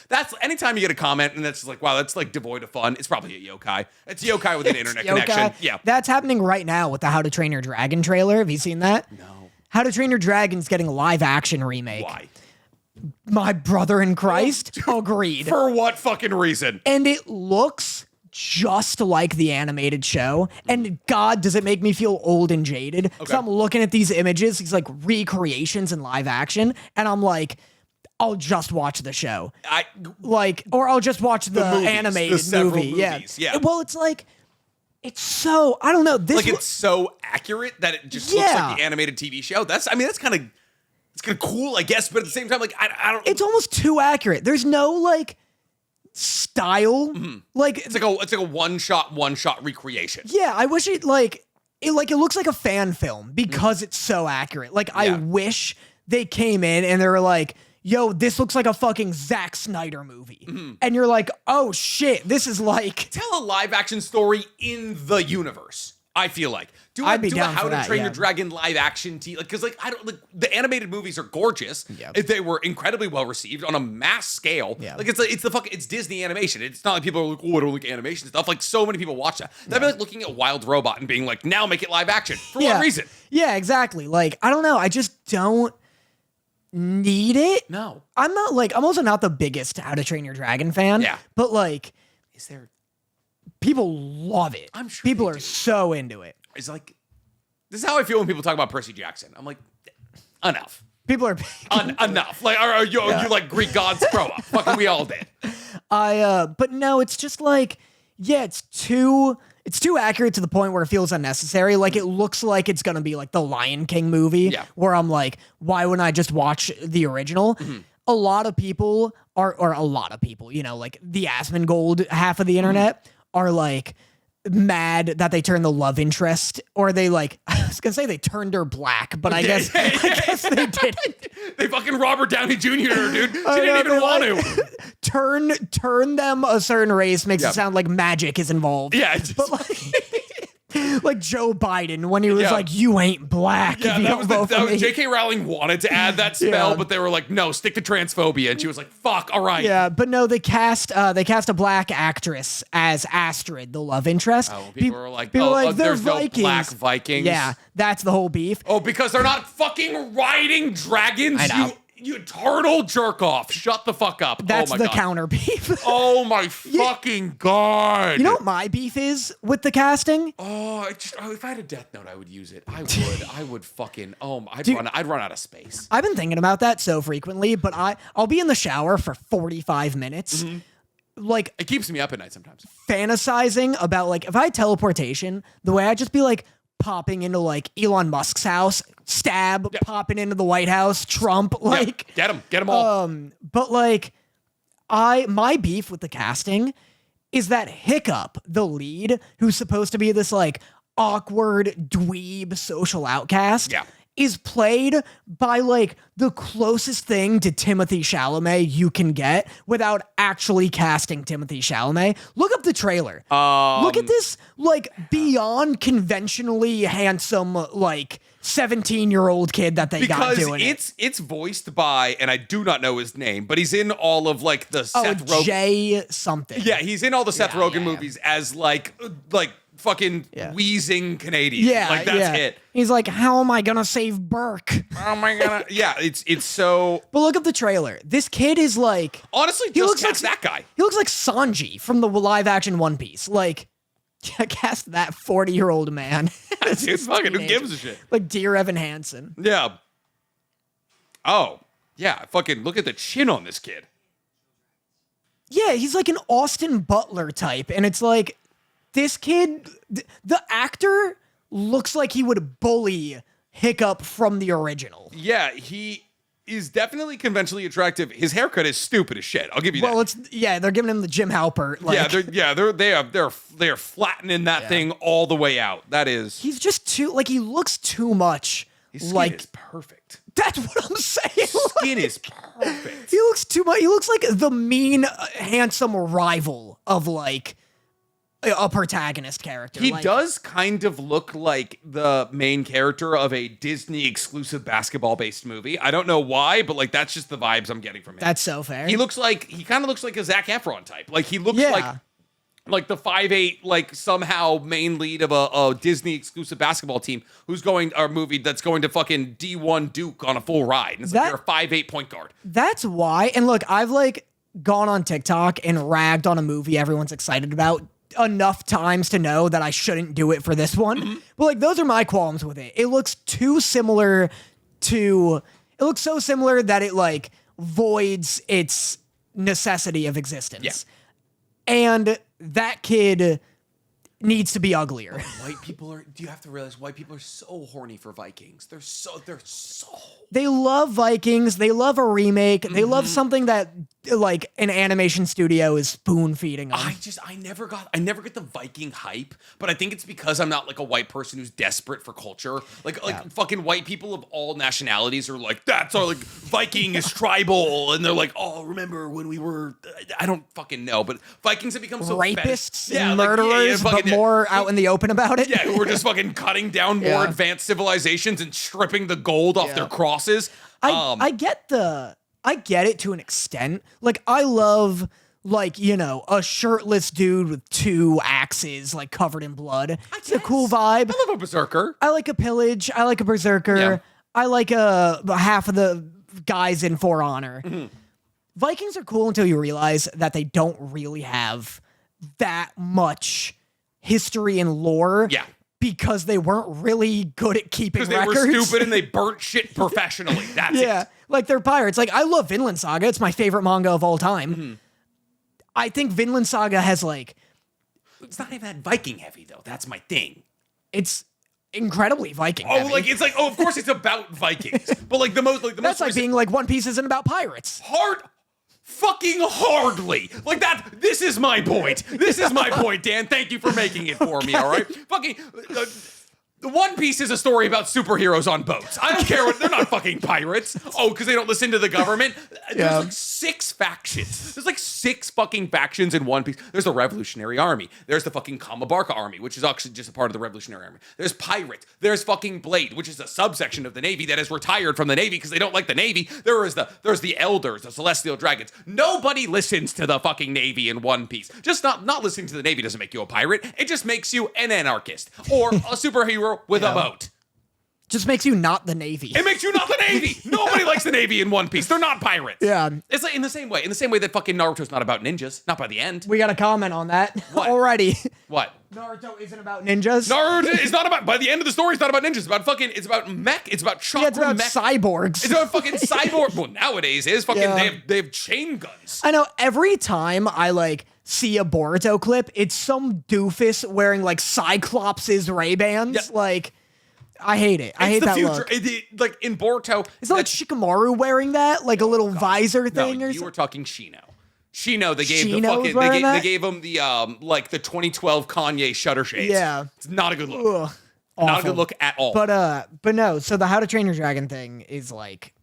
that's anytime you get a comment and that's like, wow, that's like devoid of fun. It's probably a yokai. It's yokai with an internet connection. Yeah. That's happening right now with the How to Train Your Dragon trailer. Have you seen that? No. How to Train Your Dragon's getting a live action remake. Why? My brother in Christ agreed. For what fucking reason? And it looks just like the animated show. And God, does it make me feel old and jaded? Because I'm looking at these images, these like recreations in live action, and I'm like, I'll just watch the show. Or I'll just watch the movies, animated movie. Movies, yeah. Well, it's like, it's so, I don't know. It's so accurate that it just looks like the animated TV show. That's kind of cool, I guess, but at the same time, like, I don't. It's almost too accurate. There's no like style. Like it's like a one shot recreation. Yeah, I wish it looks like a fan film because it's so accurate. Like I wish they came in and they were like, yo, this looks like a fucking Zack Snyder movie. And you're like, oh shit, this is like... Tell a live action story in the universe, I feel like. I'd be do down a How for to that, Train Your Dragon live action because the animated movies are gorgeous. If they were incredibly well received on a mass scale. Like it's Disney animation. It's not like people are like, oh, I don't like animation stuff. Like so many people watch that. That'd be like looking at Wild Robot and being like, now make it live action. For what reason? Yeah, exactly. Like, I don't know. I just don't need it. No. I'm also not the biggest How to Train Your Dragon fan. Yeah. But like, people love it. I'm sure people are so into it. It's like, this is how I feel when people talk about Percy Jackson. I'm like, enough. People are enough. Like, are you like Greek gods? Grow up. Fucking we all did. But no, it's just like, it's too accurate to the point where it feels unnecessary. Like it looks like it's gonna be like the Lion King movie, where I'm like, why wouldn't I just watch the original? A lot of people, you know, like the Asmongold half of the internet are like mad that they turned the love interest, or they like, I was gonna say they turned her black, but I guess they didn't. They fucking Robert Downey Jr. dude. She didn't even want to. Turn them a certain race makes it sound like magic is involved. Yeah. But like Joe Biden when he was like, you ain't black. Yeah, that was J.K. Rowling wanted to add that spell, but they were like, no, stick to transphobia. And she was like, fuck, all right. Yeah, but no, they cast a black actress as Astrid, the love interest. Oh, people were like, there's Vikings. No black Vikings. Yeah, that's the whole beef. Oh, because they're not fucking riding dragons? I know. You turtle jerk off. Shut the fuck up. That's the counter beef. Oh my fucking God. You know what my beef is with the casting? If I had a Death Note, I would use it. I would fucking, I'd run out of space. I've been thinking about that so frequently, but I'll be in the shower for 45 minutes. Like, it keeps me up at night sometimes. Fantasizing about like, if I had teleportation, the way I'd just be like, popping into like Elon Musk's house, popping into the White House, Trump, like get him all. But like, my beef with the casting is that Hiccup, the lead, who's supposed to be this like awkward dweeb social outcast, is played by like the closest thing to Timothée Chalamet you can get without actually casting Timothée Chalamet. Look up the trailer. Look at this like beyond conventionally handsome like 17-year-old kid that they got doing it. It's voiced by, and I do not know his name, but he's in all of like the Seth Rogen. Jay something. Yeah, he's in all the Seth Rogen movies as like fucking wheezing Canadian. Yeah, like that's it. He's like, how am I gonna save Burke? How am I gonna? Yeah, it's so. But look up the trailer. This kid is like, honestly, he looks like that guy. He looks like Sanji from the live action One Piece. Like, cast that 40-year-old man. Dude, fucking who gives a shit? Like Dear Evan Hansen. Yeah. Oh yeah, fucking look at the chin on this kid. Yeah, he's like an Austin Butler type, and it's like. This kid, the actor looks like he would bully Hiccup from the original. Yeah, he is definitely conventionally attractive. His haircut is stupid as shit. I'll give you that. Well, they're giving him the Jim Halpert. Like, they're flattening that thing all the way out. That is. He's just too like he looks too much. His skin is perfect. That's what I'm saying. His skin is perfect. He looks too much. He looks like the mean, handsome rival of like. a protagonist character. He does kind of look like the main character of a Disney exclusive basketball-based movie. I don't know why, but like that's just the vibes I'm getting from him. That's so fair. He kind of looks like a Zac Efron type. Like he looks like the 5'8", like somehow main lead of a Disney exclusive basketball team who's going, or movie that's going to fucking D1 Duke on a full ride. And it's like you're a 5'8" point guard. That's why. And look, I've like gone on TikTok and ragged on a movie everyone's excited about enough times to know that I shouldn't do it for this one. Mm-hmm. But like those are my qualms with it. It looks too similar to, it looks so similar that it like voids its necessity of existence. Yeah. And that kid needs to be uglier. White people are, do you have to realize white people are so horny for Vikings. They're so They love Vikings. They love a remake. They love something that like an animation studio is spoon feeding on. I never get the Viking hype, but I think it's because I'm not like a white person who's desperate for culture. Like fucking white people of all nationalities are like, that's our like Viking is tribal, and they're like, oh, remember when we were? I don't fucking know, but Vikings have become so rapists and murderers, but more out in the open about it. Yeah, who are just fucking cutting down more advanced civilizations and stripping the gold off their crosses. I get it to an extent. Like, I love, like, you know, a shirtless dude with 2 axes, like, covered in blood. It's a cool vibe. I love a berserker. I like a pillage. I like a berserker. Yeah. I like half of the guys in For Honor. Mm-hmm. Vikings are cool until you realize that they don't really have that much history and lore. Yeah. Because they weren't really good at keeping records. Because they were stupid and they burnt shit professionally. That's it. Like they're pirates. Like I love Vinland Saga. It's my favorite manga of all time. Mm-hmm. I think Vinland Saga has like... It's not even that Viking heavy though. That's my thing. It's incredibly Viking heavy. Like it's like, oh, of course it's about Vikings. But like the most... That's like being like One Piece isn't about pirates. Fucking hardly. Like that, this is my point. This is my point, Dan. Thank you for making it for me, all right? Fucking... The One Piece is a story about superheroes on boats. I don't care what, they're not fucking pirates. Oh, because they don't listen to the government? There's like 6 factions. There's like 6 fucking factions in One Piece. There's the Revolutionary Army. There's the fucking Kamabarka Army, which is actually just a part of the Revolutionary Army. There's pirates. There's fucking Blade, which is a subsection of the Navy that has retired from the Navy because they don't like the Navy. There's the Elders, the Celestial Dragons. Nobody listens to the fucking Navy in One Piece. Just not listening to the Navy doesn't make you a pirate. It just makes you an anarchist or a superhero with a boat. Just makes you not the Navy. It makes you not the Navy. Nobody likes the Navy in One Piece. They're not pirates. Yeah. It's like in the same way that fucking Naruto's not about ninjas. Not by the end. We got a comment on that already. What? Naruto isn't about ninjas. Naruto is not about, by the end of the story, it's not about ninjas. It's about mech. It's about chakra it's about mech. Cyborgs. It's about fucking cyborg. Well, nowadays it is fucking, they have chain guns. I know every time I like see a Boruto clip, it's some doofus wearing like Cyclops' Ray-Bans. Yeah. Like, I hate it. I hate that future. Look. Like in Boruto, it's not like Shikamaru wearing that, like a little visor thing, or something. You were talking Shino. They gave him the like the 2012 Kanye shutter shades. Yeah, it's not a good look. Not a good look at all. But no. So the How to Train Your Dragon thing is like,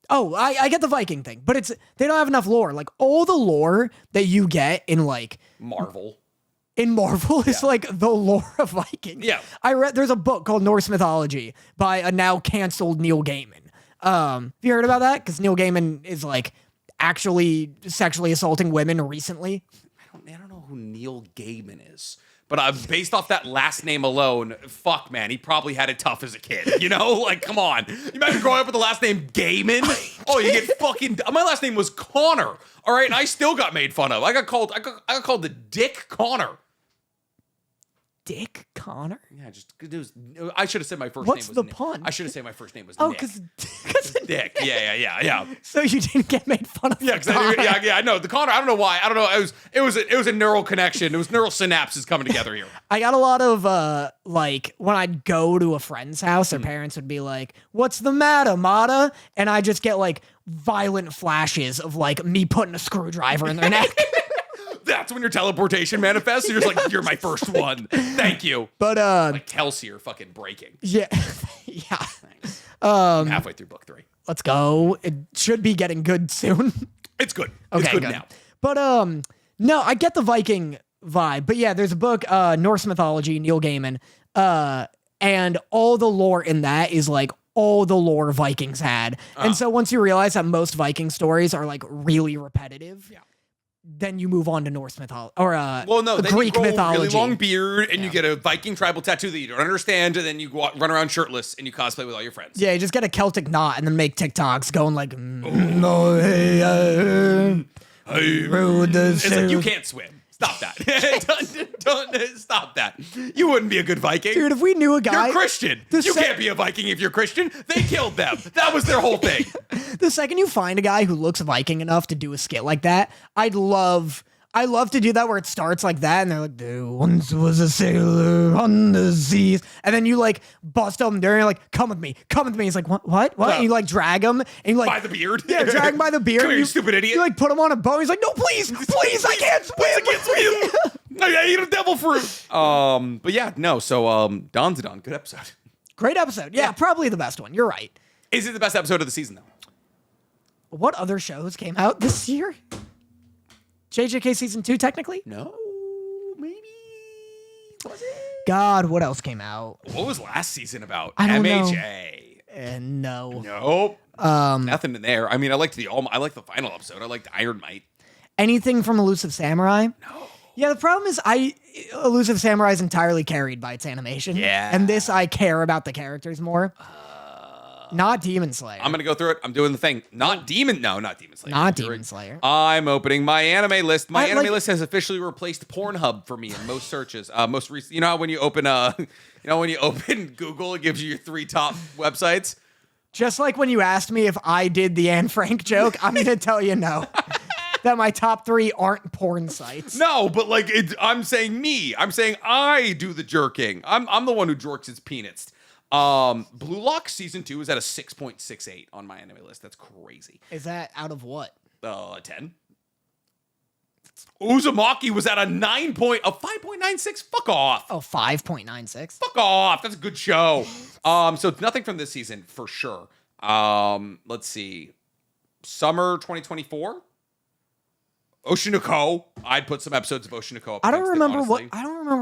oh, I get the Viking thing, but they don't have enough lore. Like all the lore that you get in like Marvel. Is like the lore of Vikings. Yeah. There's a book called Norse Mythology by a now canceled Neil Gaiman. Have you heard about that? Because Neil Gaiman is like actually sexually assaulting women recently. I don't know who Neil Gaiman is. But based off that last name alone, fuck, man, he probably had it tough as a kid. You know? Like, come on. You imagine growing up with the last name Gaiman? Oh, you get fucking... My last name was Connor. All right? And I still got made fun of. I got called the Dick Connor. Dick Connor? Yeah, I should have said my first name was What's the pun? I should have said my first name was Nick. Oh, because Dick. Yeah. So you didn't get made fun of. Yeah, I know. The Connor, I don't know why. I don't know. It was a neural connection. It was neural synapses coming together here. I got a lot of like when I'd go to a friend's house, their parents would be like, "What's the matter, Motta?" And I just get like violent flashes of like me putting a screwdriver in their neck. That's when your teleportation manifests. You're just like, you're my first one. Thank you. But like Kelsier fucking breaking. Yeah. Thanks. I'm halfway through book 3. Let's go. It should be getting good soon. It's good. Okay, it's good now. But no, I get the Viking vibe. But yeah, there's a book, Norse mythology, Neil Gaiman, and all the lore in that is like all the lore Vikings had. And so once you realize that most Viking stories are like really repetitive, then you move on to Norse mythology or Greek mythology. Really long beard, and you get a Viking tribal tattoo that you don't understand, and then you run around shirtless and you cosplay with all your friends. Yeah, you just get a Celtic knot and then make TikToks going like, no, hey, it's like you can't swim. Stop that. don't stop that. You wouldn't be a good Viking. Dude, if we knew a guy... You're Christian. You can't be a Viking if you're Christian. They killed them. That was their whole thing. The second you find a guy who looks Viking enough to do a skit like that, I love to do that where it starts like that and they're like, there once was a sailor on the seas. And then you like bust them there and you're like, come with me. He's like, what? And you like drag him and you like... By the beard? Yeah, drag him by the beard. Come here, you stupid idiot. You like put him on a boat. He's like, no, please, I can't swim. I ate a devil fruit. But yeah, no, so Dawn's Dawn, good episode. Great episode. Yeah, probably the best one. You're right. Is it the best episode of the season, though? What other shows came out this year? JJK season 2, technically? No, maybe. Was it? God, what else came out? What was last season about? I don't MHA. No. Nope. Nothing in there. I mean, I liked the final episode. I liked Iron Might. Anything from Elusive Samurai? No. Yeah, the problem is Elusive Samurai is entirely carried by its animation. Yeah. And this, I care about the characters more. Not Demon Slayer. I'm going to go through it. I'm doing the thing. Not Demon Slayer. Not Demon Slayer. I'm opening my anime list. My anime list has officially replaced Pornhub for me in most searches. Most recent, you know how when you open Google, it gives you your 3 top websites? Just like when you asked me if I did the Anne Frank joke, I'm going to tell you no. That my top 3 aren't porn sites. No, but like I'm saying me. I'm saying I do the jerking. I'm the one who jerks his peanuts. Blue Lock season 2 is at a 6.68 on my anime list. That's crazy. Is that out of what? 10. Uzumaki was at a 5.96. Fuck off. Oh, 5.96. Fuck off. That's a good show. So it's nothing from this season for sure. Let's see. Summer 2024. Oshinoko. I'd put some episodes of Oshinoko up. I don't remember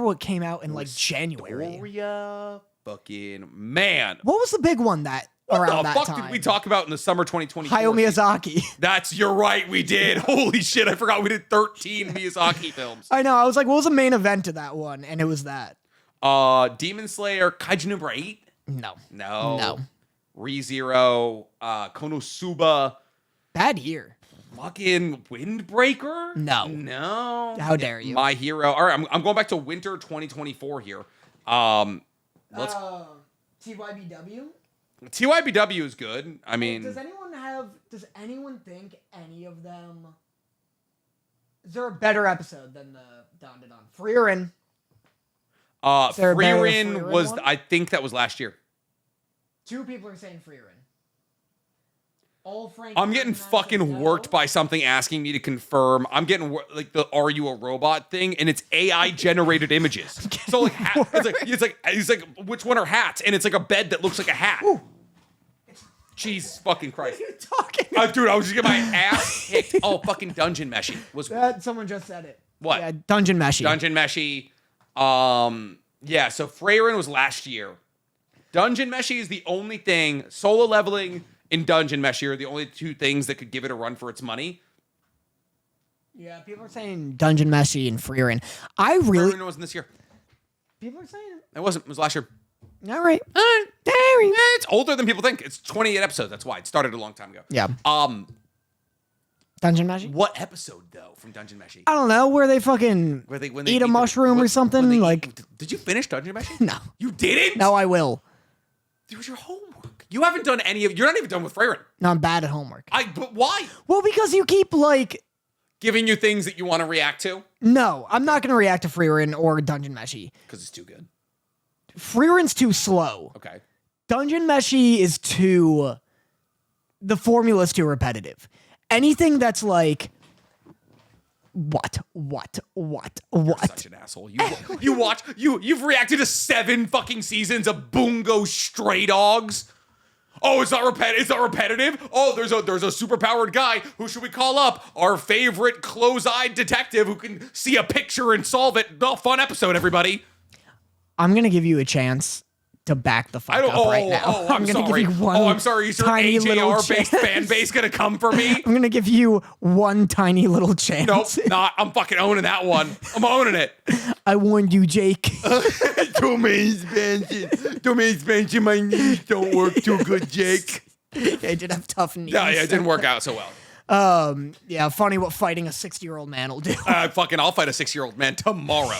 what came out in like January. Historia. Fucking man. What was the big one around that time? What the fuck did we talk about in the summer 2024? Hayao Miyazaki. You're right, we did. Holy shit, I forgot we did 13 Miyazaki films. I know, I was like, what was the main event of that one? And it was that. Demon Slayer, Kaiju number 8? No. ReZero, Konosuba. Bad year. Fucking Windbreaker? No. How dare you? My Hero. All right, I'm going back to winter 2024 here. TYBW? TYBW is good. I mean, does anyone think any of them? Is there a better episode than the Dawn to Dawn? Frieren. Frieren was, I think that was last year. 2 people are saying Frieren. I'm getting fucking worked by something asking me to confirm. I'm getting like the "Are you a robot?" thing, and it's AI generated images. So like, it's like which one are hats? And it's like a bed that looks like a hat. Ooh. Jesus fucking Christ! What are you talking about? Dude, I was just getting my ass kicked. Oh, fucking Dungeon Meshi was that. Someone just said it. What? Yeah, Dungeon Meshi. Yeah. So Frieren was last year. Dungeon Meshi is the only thing. Solo leveling in Dungeon Meshi are the only 2 things that could give it a run for its money. Yeah, people are saying Dungeon Meshi and Frieren. Frieren wasn't this year. People are saying it wasn't. It was last year. All right. It's older than people think. It's 28 episodes. That's why it started a long time ago. Yeah. Dungeon Meshi. What episode though from Dungeon Meshi? I don't know. Where they fucking eat a mushroom or something. Did you finish Dungeon Meshi? No. You didn't? No, I will. It was your homework. You haven't done any of. You're not even done with Frieren. No, I'm bad at homework. But why? Well, because you keep giving you things that you want to react to. No, I'm not going to react to Frieren or Dungeon Meshi because it's too good. Frieren's too slow. Okay. Dungeon Meshi is too. The formula's too repetitive. Anything that's like. What? You're such an asshole. You've reacted to 7 fucking seasons of Bungo Stray Dogs. Oh, it's not repetitive. Oh, there's a superpowered guy. Who should we call up? Our favorite close-eyed detective who can see a picture and solve it. Oh, fun episode, everybody. I'm gonna give you a chance to back the fuck up right now. I'm gonna sorry. give you one I'm sorry. Is your AJR-based fan base gonna come for me? I'm gonna give you one tiny little chance. Nope, not. I'm fucking owning that one. I'm owning it. I warned you, Jake. Too many expansion. My knees don't work too good, Jake. I did have tough knees. Yeah, it didn't work out so well. Yeah, funny what fighting a 60-year-old man will do. I'll fight a 6-year-old man tomorrow.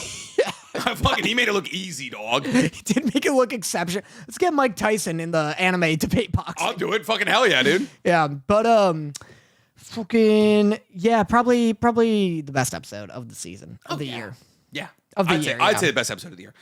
He made it look easy, dog. He did make it look exceptional. Let's get Mike Tyson in the anime debate box. I'll do it. Fucking hell yeah, dude. Yeah, but probably the best episode of the season of the year. Yeah. Of the year. I'd say the best episode of the year.